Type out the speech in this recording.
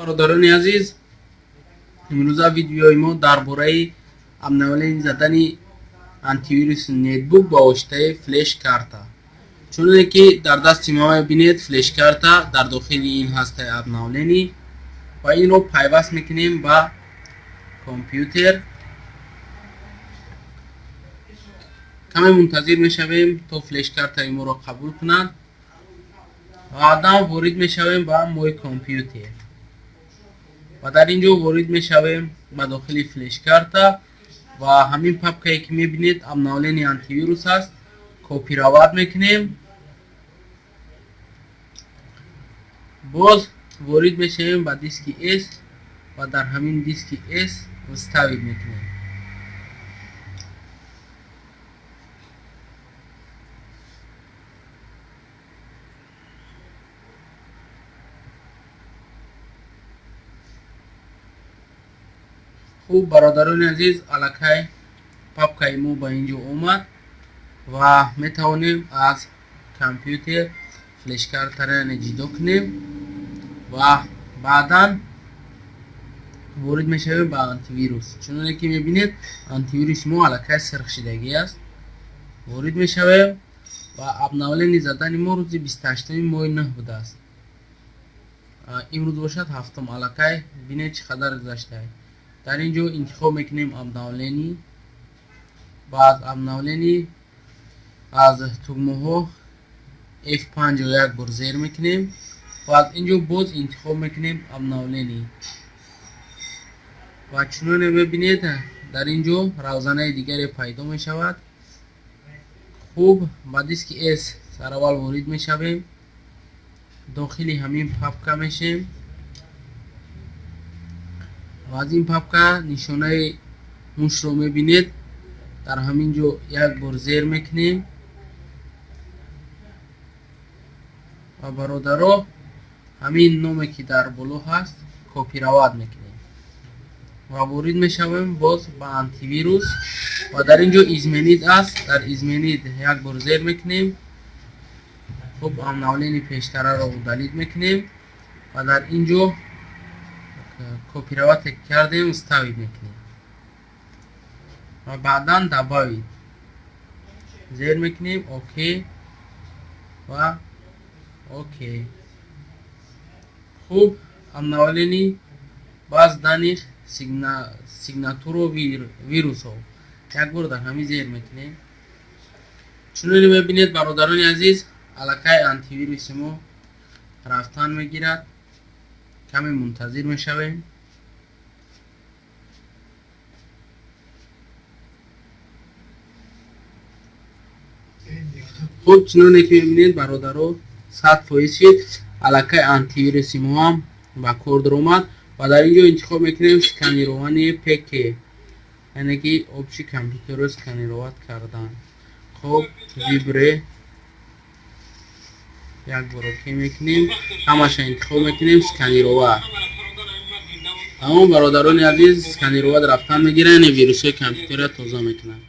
برادران عزیز، امروز ویدیوی ما درباره امنوالین زدن آنتیویروس نتبوک با واسطه فلش کارت. چون که در دست ما بینید فلش کارت در داخل این هست امنوالینی و این رو پیوست میکنیم با کامپیوتر. کمی منتظر میشویم تا فلش کارت ما رو قبول کنند و بعدا وارد میشویم با موی کامپیوتر و در اینجا وارد میشویم به داخل فلش کارت و همین پاپکایی که میبینید امنوالین آنتیویروس است. کپی رواد میکنیم، باز وارد میشویم به دیسک اس و در همین دیسک اس مستوید میکنیم. خوب برادران عزیز، الکی پاپکای ما با اینجا اومد و میتوانیم از کامپیوتر فلش کارت را جدا کنیم و بعدا وارد میشویم با آنتیویروس. چون که میبینید آنتیویروس ما الکی سرخ شدگی است. وارد میشویم و امنوالین زدن ما روز 28 ماه 9 بوده است. امروز باشد هفتم. الکی ببینید چقدر گذشته. در اینجا انتخاب میکنیم امنوالینی. بعد امنوالینی از تگمه ها F5 یک بار زیر میکنیم. بعد اینجا باز انتخاب میکنیم امنوالینی و چنون میبینید در اینجا روزانه دیگری پیدا میشود. خوب با دیسک اس سر اول وارد میشویم، داخل همین پاپکا میشیم و از این پاپکا نشانه موش رو میبینید. در همین جا یک بار زیر میکنیم و برادرها همین نومی که در بالا هست کپی رواد میکنیم و وارد میشویم باز با آنتیویروس و در اینجا ایزمنید است. در ایزمنید یک بار زیر میکنیم. خب امنوالین پیشتره رو دلیت میکنیم و در اینجا کپی رواد کردیم استوید میکنیم و بعدا دباوید زیر میکنیم اوکی و اوکی. خوب امنوالینی باز دانش سیگناتور و ویروس ها یک بار در همین زیر میکنیم. چون میبینید برادران عزیز الکی آنتیویروس ما رفتن میگیرد. کمی منتظر میشویم. خود چنانه که میبینید برادرها 100% شد. الکی آنتیویروس ما هم با کار در اومد و در اینجا انتخاب میکنیم سکنیروانی پک، یعنی که آپشی کامپیوتر رو اسکنیروات کردن. خب ویبره یک بار اوکی میکنیم، همش انتخاب میکنیم اسکنیروات. اما برادران عزیز اسکنیروات رفتن میگیرن، ویروس های کامپیوتر را توضیح میکنن.